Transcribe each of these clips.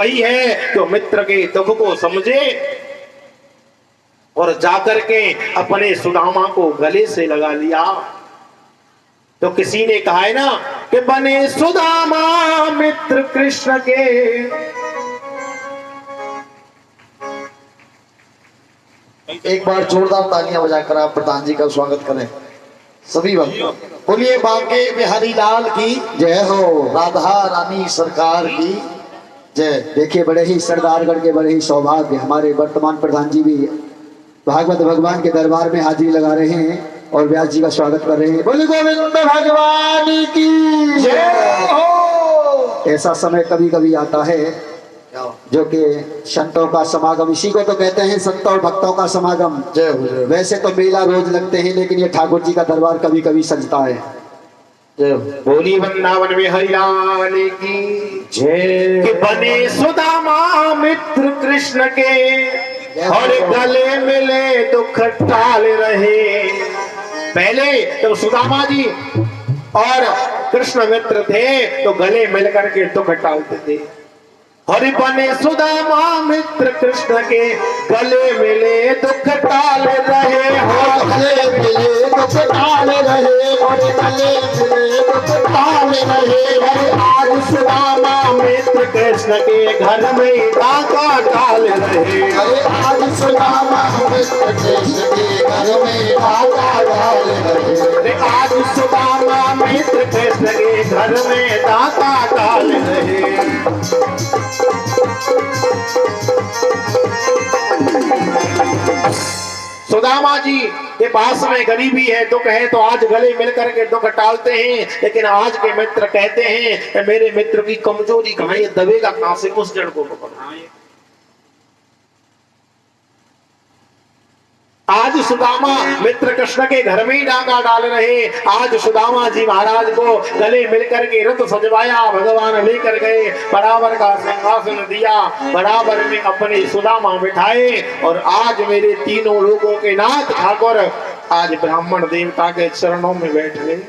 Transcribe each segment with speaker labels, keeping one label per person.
Speaker 1: वही है जो मित्र के दुख को समझे और जाकर के अपने सुदामा को गले से लगा लिया। तो किसी ने कहा है ना कि बने सुदामा मित्र कृष्ण के।
Speaker 2: एक बार जोरदार तालियां बजाकर आप प्रधान जी का स्वागत करें सभी वक्त। बोलिए बांके बिहारी लाल की जय हो, राधा रानी सरकार की जय। देखिए बड़े ही सरदारगढ़ के बड़े ही सौभाग्य, हमारे वर्तमान प्रधान जी भी भागवत भगवान के दरबार में हाजिरी लगा रहे हैं और व्यास जी का स्वागत कर रहे हैं। बोले गोविंद भगवान की जय हो। ऐसा समय कभी कभी आता है जो कि संतों का समागम, इसी को तो कहते हैं संतों और भक्तों का समागम। जय हो। वैसे तो मेला रोज लगते हैं, लेकिन ये ठाकुर जी का दरबार कभी कभी सजता है। जय।
Speaker 1: बोली वृंदावन में हरिलाल की
Speaker 2: जय।
Speaker 1: कि बने सुदामा मित्र कृष्ण के और गले मिले दुख टाल रहे। पहले तो सुदामा जी और कृष्ण मित्र थे तो गले मिलकर के दुख टालते थे। हरि बने सुदामा मित्र कृष्ण के गले मिले दुख टाल रहे हो,
Speaker 2: गले मिले दुख टाल रहे और गले मिले दुख टाल रहे।
Speaker 1: अरे आज सुदामा मित्र कृष्ण के घर में डाका डाल रहे।
Speaker 2: अरे आज सुदामा मित्र कृष्ण के घर में डाका डाल रहे।
Speaker 1: अरे आज सुदामा मित्र कृष्ण के घर में डाका डाल रहे। सुदामा जी के पास में गरीबी है, दुख है, तो आज गले मिलकर के दुख टालते हैं। लेकिन आज के मित्र कहते हैं कि मेरे मित्र की कमजोरी कहाँ है, दबेगा कहां से, उस जड़ को पकड़ाएं। आज सुदामा मित्र कृष्ण के घर में ही डाका डाल रहे। आज सुदामा जी महाराज को गले मिलकर के रथ सजवाया, भगवान लेकर गए, बराबर का सिंहासन दिया, बराबर में अपने सुदामा बिठाए और आज मेरे तीनों लोगों के नाथ ठाकुर आज ब्राह्मण देवता के चरणों में बैठ गए।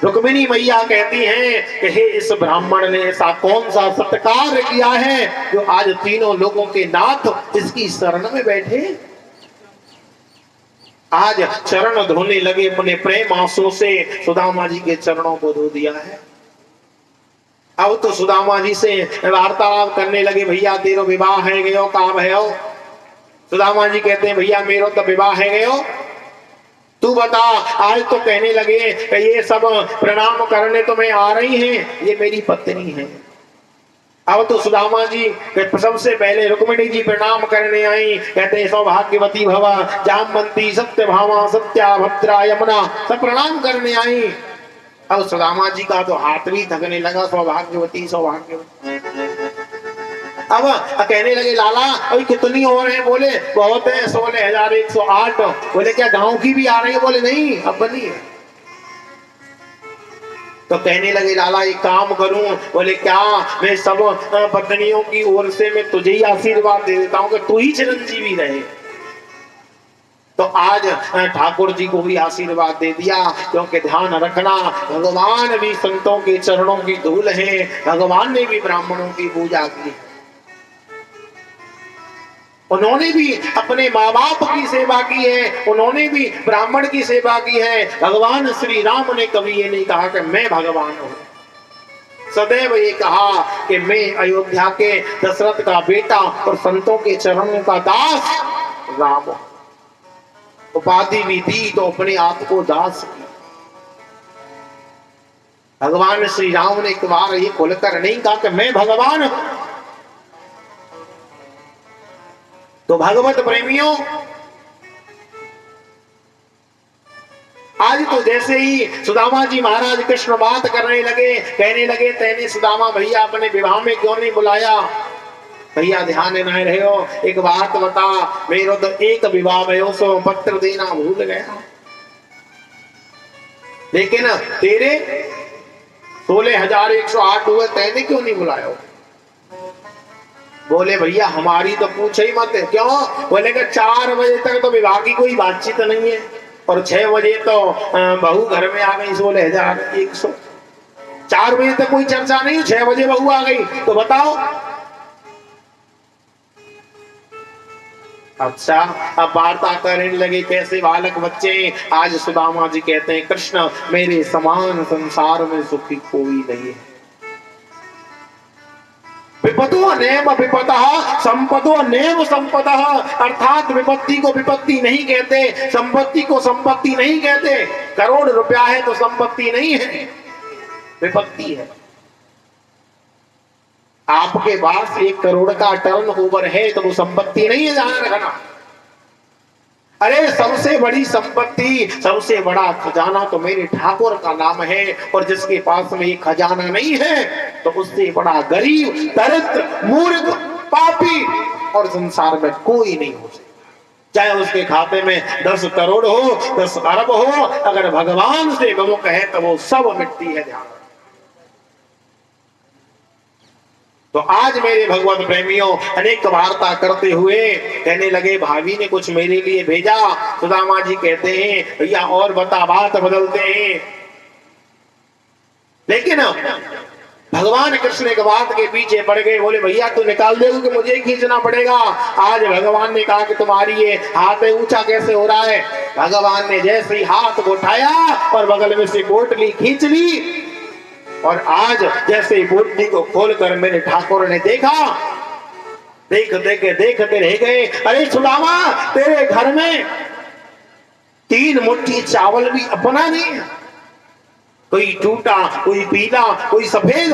Speaker 1: रुक्मिणी मैया कहती हैं कि हे इस ब्राह्मण ने ऐसा कौन सा सत्कार किया है जो आज तीनों लोगों के नाथ इसकी शरण में बैठे। आज चरण धोने लगे, अपने प्रेम आंसू से सुदामा जी के चरणों को धो दिया है। अब तो सुदामा जी से वार्तालाप करने लगे, भैया तेरो विवाह है गयो, काम है हो। सुदामा जी कहते हैं भैया मेरो तो विवाह है गयो, तू बता। आज तो कहने लगे कि ये सब प्रणाम करने तो मैं आ रही हैं, ये मेरी पत्नी है। अब तो सुदामा जी सबसे पहले रुक्मिणी जी प्रणाम करने आई, कहते हैं सौभाग्यवती भवा जामवंती सत्य भामा सत्या भद्रा यमुना, सब प्रणाम करने आई। अब सुदामा जी का तो हाथ भी थकने लगा, सौभाग्यवती सौभाग्यवती। अब कहने लगे लाला अभी कितनी हो रहे हैं? बोले बहुत है, 16,108। बोले क्या गांव की भी आ रही है? बोले नहीं अब बनी है। तो कहने लगे लाला एक काम करूं? बोले क्या? मैं सब पत्नियों की ओर से मैं तुझे ही आशीर्वाद दे देता हूं कि तू ही चिरंजीवी रहे। तो आज ठाकुर जी को भी आशीर्वाद दे दिया, क्योंकि ध्यान रखना भगवान भी संतों के चरणों की धूल है, भगवान ने भी ब्राह्मणों की पूजा की, उन्होंने भी अपने माँ बाप की सेवा की है, उन्होंने भी ब्राह्मण की सेवा की है। भगवान श्री राम ने कभी ये नहीं कहा कि मैं भगवान हूं, सदैव ये कहा कि मैं अयोध्या के दशरथ का बेटा और संतों के चरणों का दास राम हूं। उपाधि भी दी तो अपने आप को दास की। भगवान श्री राम ने एक बार ये खुलकर नहीं कहा कि मैं भगवान हूं। तो भगवत प्रेमियों, आज तो जैसे ही सुदामा जी महाराज कृष्ण बात करने लगे, कहने लगे तेने सुदामा भैया अपने विवाह में क्यों नहीं बुलाया? भैया ध्यान नहीं रहे हो, एक बात बता, मेरा तो एक विवाह भयो सो पत्र देना भूल गया, लेकिन तेरे 16,108 हुए, तेने क्यों नहीं बुलाया? बोले भैया हमारी तो पूछे ही मत। क्यों? बोले कि 4 बजे तक तो विवाह की कोई बातचीत नहीं है और 6 बजे तो बहू घर में आ गई 16,100। 4 बजे तक कोई चर्चा नहीं, 6 बजे बहू आ गई तो बताओ। अच्छा, अब वार्ता करने लगे कैसे बालक बच्चे। आज सुदामा जी कहते हैं कृष्ण मेरे समान संसार में सुखी कोई नहीं है। विपदो नेम विपतः संपदो नेम संपदः, अर्थात विपत्ति को विपत्ति नहीं कहते, संपत्ति को संपत्ति नहीं कहते। करोड़ रुपया है तो संपत्ति नहीं है, विपत्ति है। आपके पास 1 करोड़ का टर्न ओवर है तो वो संपत्ति नहीं है, ध्यान रखना। अरे सबसे बड़ी संपत्ति, सबसे बड़ा खजाना तो मेरे ठाकुर का नाम है, और जिसके पास में ये खजाना नहीं है तो उससे बड़ा गरीब, दरिद्र, मूर्ख, पापी और संसार में कोई नहीं हो सकता। चाहे उसके खाते में 10 करोड़ हो, 10 अरब हो, अगर भगवान से विमुख है तो वो सब मिट्टी है, ध्यान। तो आज मेरे भगवत प्रेमियों अनेक वार्ता करते हुए कहने लगे भाभी ने कुछ मेरे लिए भेजा। सुदामा जी कहते हैं भैया और बता, बात बदलते हैं। लेकिन भगवान कृष्ण एक बात के पीछे पड़ गए, बोले भैया तू निकाल दे कि मुझे खींचना पड़ेगा। आज भगवान ने कहा कि तुम्हारी ये हाथ ऊंचा कैसे हो रहा है। भगवान ने जैसे ही हाथ को उठाया और बगल में से पोटली खींच ली, और आज जैसे पोटली को खोलकर मेरे ठाकुर ने देखा, देखते रह गए। अरे सुदामा तेरे घर में 3 मुट्ठी चावल भी अपना नहीं है, कोई टूटा, कोई पीला, कोई सफेद,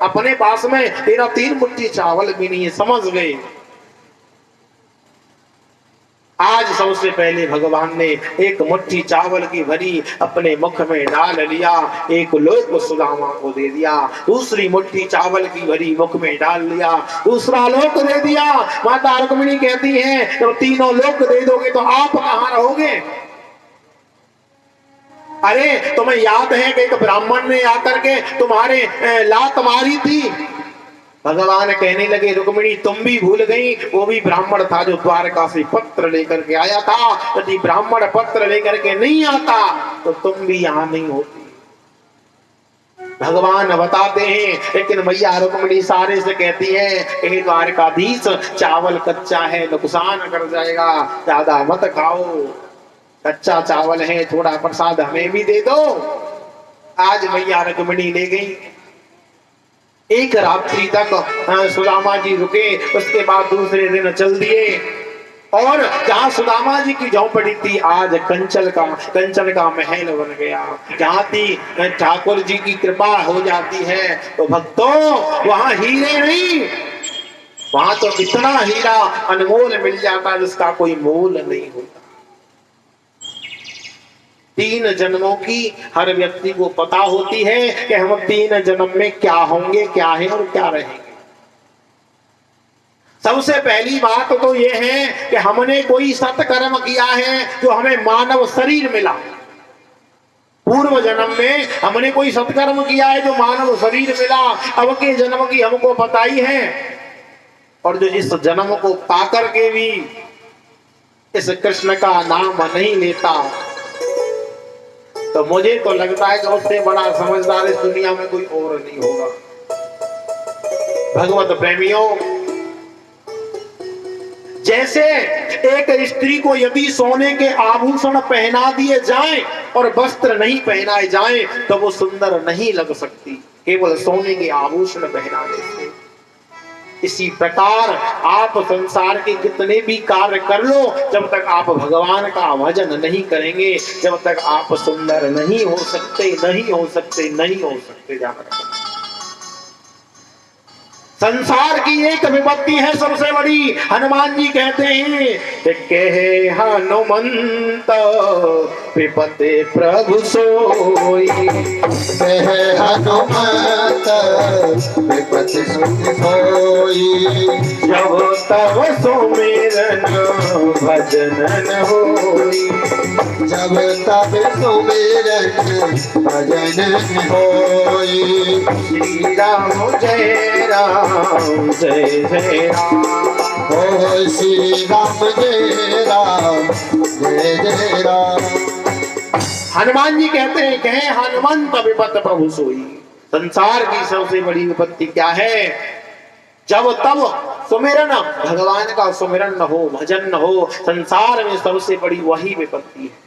Speaker 1: अपने पास में तेरा 3 मुट्ठी चावल भी नहीं है। समझ गए। आज सबसे पहले भगवान ने 1 मुट्ठी चावल की भरी अपने मुख में डाल लिया, 1 लोक सुदामा को दे दिया। दूसरी मुट्ठी चावल की भरी मुख में डाल लिया, दूसरा लोक दे दिया। माता रुक्मिणी कहती हैं जब तीनों लोक दे दोगे तो आप कहां रहोगे। अरे तुम्हें याद है कि एक ब्राह्मण ने आकर के तुम्हारे लात मारी थी। भगवान कहने लगे रुक्मिणी तुम भी भूल गई, वो भी ब्राह्मण था जो द्वारका से पत्र लेकर के आया था। यदि ब्राह्मण पत्र लेकर के नहीं आता तो तुम भी यहाँ नहीं होती। भगवान बताते हैं, लेकिन मैया रुक्मिणी सारे से कहती है कि द्वारकाधीश चावल कच्चा है, नुकसान कर जाएगा, ज्यादा मत खाओ, कच्चा चावल है, थोड़ा प्रसाद हमें भी दे दो। आज मैया रुक्मिणी ले गई। एक रात्रि तक सुदामा जी रुके, उसके बाद दूसरे दिन चल दिए, और जहाँ सुदामा जी की झोंपड़ी थी आज कंचन का महल बन गया। जहाँ थी ठाकुर जी की कृपा हो जाती है तो भक्तों वहाँ हीरे नहीं, वहाँ तो इतना हीरा अनमोल मिल जाता जिसका कोई मोल नहीं होता। 3 जन्मों की हर व्यक्ति को पता होती है कि हम 3 जन्म में क्या होंगे, क्या है और क्या रहेंगे। सबसे पहली बात तो यह है कि हमने कोई सत्कर्म किया है जो हमें मानव शरीर मिला। पूर्व जन्म में हमने कोई सत्कर्म किया है जो मानव शरीर मिला। अब के जन्म की हमको पता ही है, और जो इस जन्म को पाकर के भी इस कृष्ण का नाम नहीं लेता तो मुझे तो लगता है कि उससे बड़ा समझदार इस दुनिया में कोई और नहीं होगा। भगवत प्रेमियों, जैसे एक स्त्री को यदि सोने के आभूषण पहना दिए जाएं और वस्त्र नहीं पहनाए जाएं तो वो सुंदर नहीं लग सकती केवल सोने के आभूषण पहनाने से। इसी प्रकार आप संसार के कितने भी कार्य कर लो, जब तक आप भगवान का भजन नहीं करेंगे, जब तक आप सुंदर नहीं हो सकते, नहीं हो सकते, नहीं हो सकते। जाकर संसार की एक विपत्ति है सबसे बड़ी। हनुमान जी कहते हैं कहे हनुमंत विपत्ति प्रभु सोई,
Speaker 2: कहे हनुमंत विपत्ति सोई,
Speaker 1: जब तब सुमिरन भजन न होई,
Speaker 2: जब तब सुमिरन भजन न होई।
Speaker 1: श्री राम जय राम जय जय राम,
Speaker 2: हो श्री राम जय राम जय जय राम।
Speaker 1: हनुमान जी कहते हैं कहे हनुमंत विपत्ति प्रभु सोई, संसार की सबसे बड़ी विपत्ति क्या है? जब तब सुमिरन, भगवान का सुमिरन न हो, भजन न हो, संसार में सबसे बड़ी वही विपत्ति है।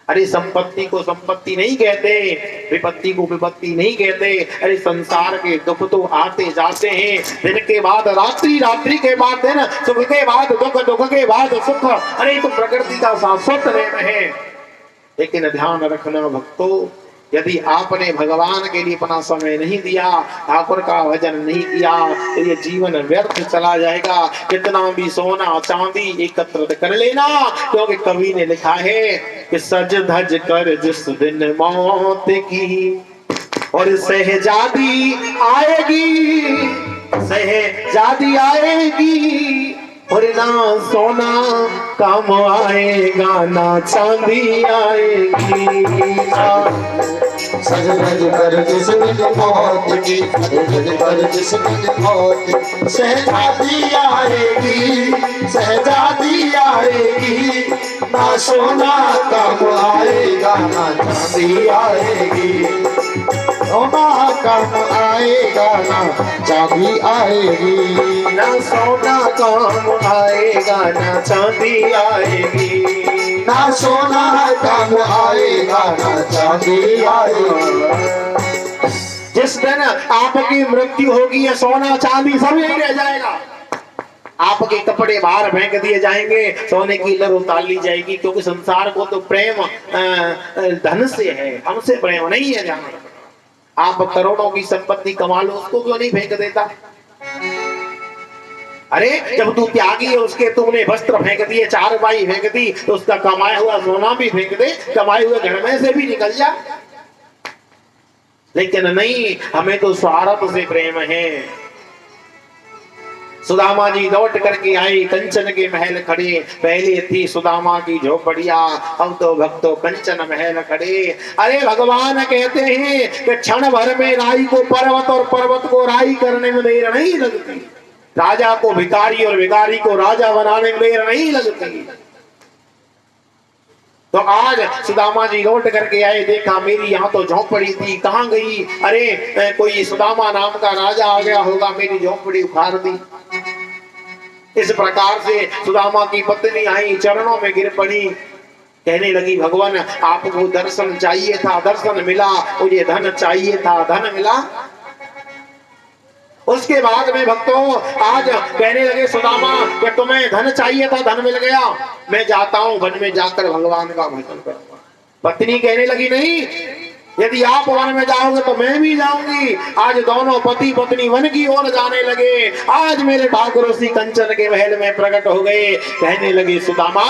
Speaker 1: अरे संपत्ति को संपत्ति नहीं कहते, विपत्ति को विपत्ति नहीं कहते। अरे संसार के दुख तो आते जाते हैं, दिन के बाद रात्रि, रात्रि के बाद दिन, सुख के बाद दुख, दुख के बाद सुख। अरे तो प्रकृति का शाश्वत नियम है। लेकिन ध्यान रखना भक्तों, यदि आपने भगवान के लिए अपना समय नहीं दिया, ठाकुर का भजन नहीं किया, तो ये जीवन व्यर्थ चला जाएगा। कितना भी सोना चांदी एकत्रित कर लेना, क्योंकि कवि ने लिखा है कि सज धज कर जिस दिन मौत की, और सहजादी आएगी, सहजादी आएगी, और ना सोना काम आएगा, ना चांदी आएगी।
Speaker 2: सज धज कर जिस दिन मौत की, सज कर जिस दिन मौत की, सहजादी आएगी, सहजादी आएगी, ना सोना काम आएगा, ना चांदी आएगी, सोना काम आएगा, ना चांदी आएगी,
Speaker 1: ना सोना काम आएगा, ना चांदी आएगी,
Speaker 2: ना सोना काम आएगा, ना चांदी आएगी।
Speaker 1: जिस दिन आपकी मृत्यु होगी, ये सोना चांदी सब यही रह जाएगा। आपके कपड़े बाहर फेंक दिए जाएंगे, सोने की लर उतार ली जाएगी, क्योंकि संसार को तो प्रेम धन से है, हमसे प्रेम नहीं है। ध्यान रखना, आप करोड़ों की संपत्ति कमा लो, उसको क्यों नहीं फेंक देता? अरे जब तू त्यागी है, उसके तुमने वस्त्र फेंक दिए, चारपाई फेंक दी, तो उसका कमाया हुआ सोना भी फेंक दे, कमाए हुए घर में से भी निकल जा। लेकिन नहीं, हमें तो स्वार्थ से प्रेम है। सुदामा जी लौट करके आए, कंचन के महल खड़े। पहले थी सुदामा की झोपड़िया, अब तो भक्तों कंचन महल खड़े। अरे भगवान कहते हैं कि क्षण भर में राई को पर्वत और पर्वत को राई करने में देर नहीं लगती, राजा को भिखारी और भिखारी को राजा बनाने में देर नहीं लगती। तो आज सुदामा जी लौट करके आए, देखा मेरी यहाँ तो झोंपड़ी थी, कहाँ गई? अरे कोई सुदामा नाम का राजा आ गया होगा, मेरी झोंपड़ी उखाड़ दी। इस प्रकार से सुदामा की पत्नी आई, चरणों में गिर पड़ी, कहने लगी भगवान आपको दर्शन चाहिए था, दर्शन मिला, मुझे धन चाहिए था, धन मिला। उसके बाद में भक्तों आज कहने लगे सुदामा कि तुम्हें धन चाहिए था, धन मिल गया, मैं जाता हूं वन में जाकर भगवान का भजन करूंगा। पत्नी कहने लगी नहीं, यदि आप वन में जाओगे तो मैं भी जाऊंगी। आज दोनों पति पत्नी वन की ओर जाने लगे। आज मेरे ठाकुर उसी कंचन के महल में प्रकट हो गए। कहने लगे सुदामा,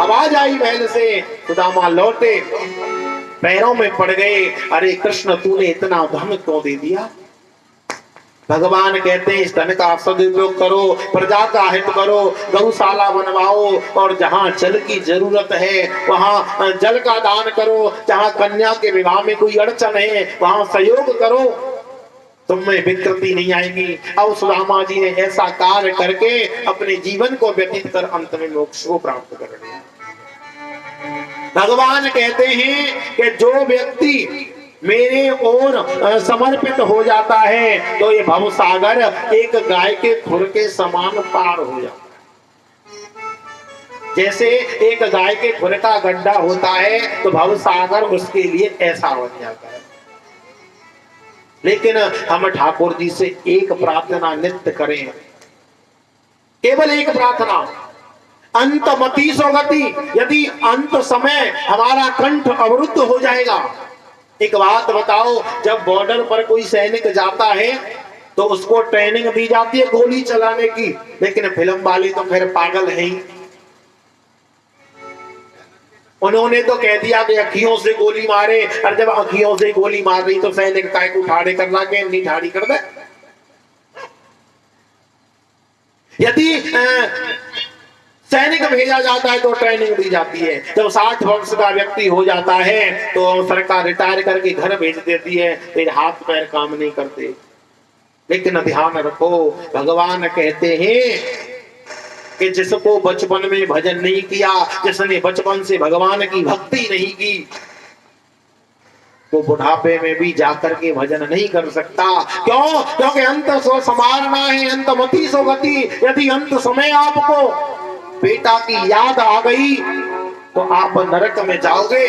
Speaker 1: आवाज आई महल से। सुदामा लौटे, पैरों में पड़ गए, अरे कृष्ण तूने इतना धन क्यों दे दिया? भगवान कहते हैं इस धन का सदुपयोग करो, प्रजा का हित करो, गौशाला बनवाओ, और जहाँ जल की जरूरत है वहाँ जल का दान करो, जहाँ कन्या के विवाह में कोई अड़चन है वहाँ सहयोग करो, तुम में विकृति नहीं आएगी। अब सुदामा जी ने ऐसा कार्य करके अपने जीवन को व्यतीत कर अंत में मोक्ष को प्राप्त कर लिया। भगवान कहते हैं कि जो व्यक्ति मेरे ओर समर्पित हो जाता है तो ये भव सागर एक गाय के खुर के समान पार हो जाता है। जैसे एक गाय के खुर का गड्ढा होता है तो भव सागर उसके लिए ऐसा बन जाता है। लेकिन हम ठाकुर जी से एक प्रार्थना नित्य करें, केवल एक प्रार्थना, अंत मति सो गति। यदि अंत समय हमारा कंठ अवरुद्ध हो जाएगा, एक बात बताओ, जब बॉर्डर पर कोई सैनिक जाता है तो उसको ट्रेनिंग दी जाती है गोली चलाने की, लेकिन फिल्म वाले तो फिर पागल है ही। उन्होंने तो कह दिया कि अखियों से गोली मारे, और जब अखियों से गोली मार रही तो सैनिक काय को ठाड़े कर ला के नहीं ठाड़ी कर दे। यदि सैनिक भेजा जाता है तो ट्रेनिंग दी जाती है। जब 60 वर्ष का व्यक्ति हो जाता है तो सरकार रिटायर करके घर भेज देती है, फिर हाथ पैर काम नहीं करते। लेकिन ध्यान रखो, भगवान कहते हैं कि जिसको बचपन में भजन नहीं किया, जिसने बचपन से भगवान की भक्ति नहीं की, वो बुढ़ापे में भी जाकर के भजन नहीं कर सकता। क्यों? क्योंकि अंत सो समारना है, अंत मति सो गति। यदि अंत समय आपको बेटा की याद आ गई तो आप नरक में जाओगे।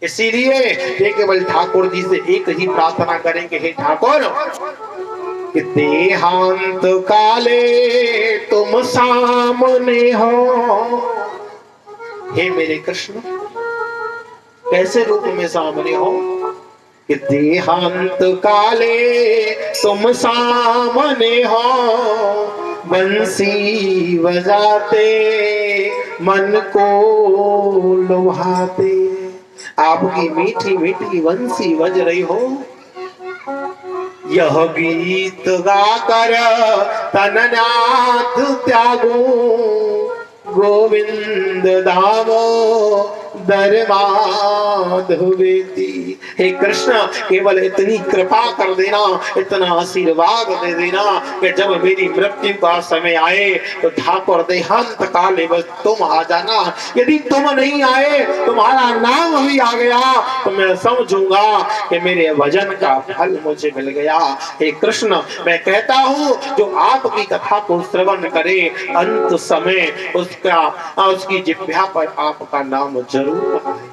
Speaker 1: इसीलिए ये केवल ठाकुर जी से एक ही प्रार्थना करेंगे, हे ठाकुर कि देहांत काले तुम सामने हो। हे मेरे कृष्ण, कैसे रूप में सामने हो? कि देहांत काले तुम सामने हो, बंसी बजाते मन को लुभाते। आपकी मीठी मीठी बंसी बज रही हो, यह गीत गाकर तननाथ त्यागो, गोविंद दामो दरमाधवेती। हे कृष्ण, केवल इतनी कृपा कर देना, इतना आशीर्वाद दे देना कि जब मेरी मृत्यु का समय आए तो ठाकुर देहांत काले बस तुम आ जाना। यदि तुम नहीं आए, तुम्हारा नाम भी आ गया, तो मैं समझूंगा कि मेरे भजन का फल मुझे मिल गया। हे कृष्ण, मैं कहता हूँ जो आपकी कथा को श्रवण करे, अंत समय उसकी जिह्वा पर आपका नाम जरूर आए।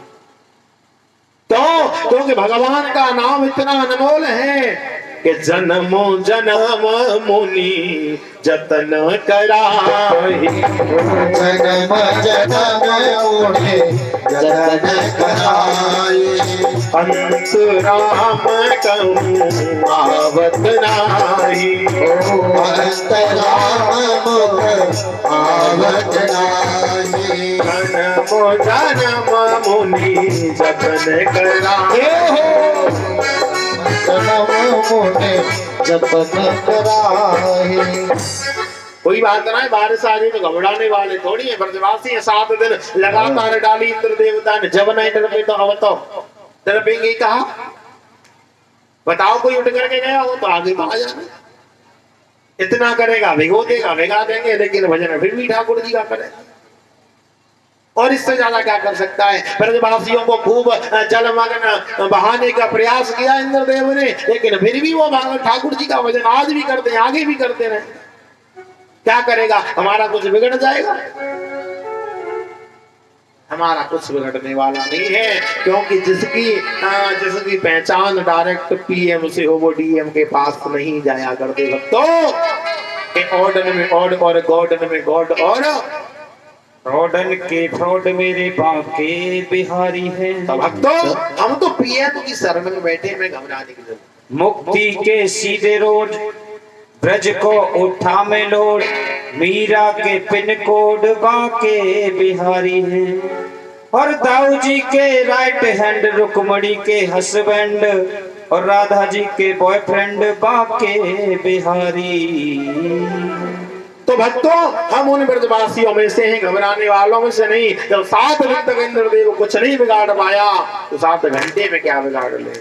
Speaker 1: क्योंकि भगवान का नाम इतना अनमोल है कि जन्मो जन्म मुनि जतन कराहि,
Speaker 2: जन्म जन्म मुनि जतन कराहि,
Speaker 1: अंत राम कहूँ आवत नाही,
Speaker 2: अंत राम आवत नाही,
Speaker 1: जन्मो जन्म मुनि जतन कराहि। कोई बात ना है, बारिश आ गई तो घबराने वाले थोड़ी है। ब्रजवासी है, 7 दिन लगातार डाली इंद्र देवता ने, जब नहीं डर पे तो अब तो डरेंगे। कहा बताओ, कोई उठ करके गया हो तो आगे तो आ जाना। इतना करेगा, भिगो देगा, भिगा देंगे, लेकिन भजन फिर भी ठाकुर जी का करेगा। और इससे ज्यादा क्या कर सकता है? ब्रजवासियों को खूब जलमग्न बहाने का प्रयास किया इंद्रदेव ने, लेकिन फिर भी वो ठाकुर जी का भजन आज भी करते हैं, आगे भी करते रहे। क्या करेगा? हमारा कुछ बिगड़ जाएगा? हमारा कुछ बिगड़ने वाला नहीं है, क्योंकि जिसकी पहचान डायरेक्ट पीएम से हो, वो डीएम के पास नहीं जाया करते भक्तों। ऑर्डन में ऑर्ड और गॉर्डन में गॉड और
Speaker 3: फ्रॉडन के फ्रॉड मेरे बाके बिहारी है।
Speaker 1: तो भक्तों, हम तो पीएम की शरण में बैठे, में घबराने की जरूरत।
Speaker 3: मुक्ति के सीधे रोड, ब्रज को उठा में लोड, मीरा के पिन कोड बाके बिहारी है। और दाऊ जी के राइट हैंड, रुक्मणी के हस्बैंड, और राधा जी के बॉयफ्रेंड बाके बिहारी।
Speaker 1: तो भक्तों, हम उन ब्रजवासियों में से हैं, घबराने वालों में से नहीं। जब 7 दिन तक इंद्रदेव कुछ नहीं बिगाड़ पाया, तो 7 घंटे में क्या बिगाड़ ले।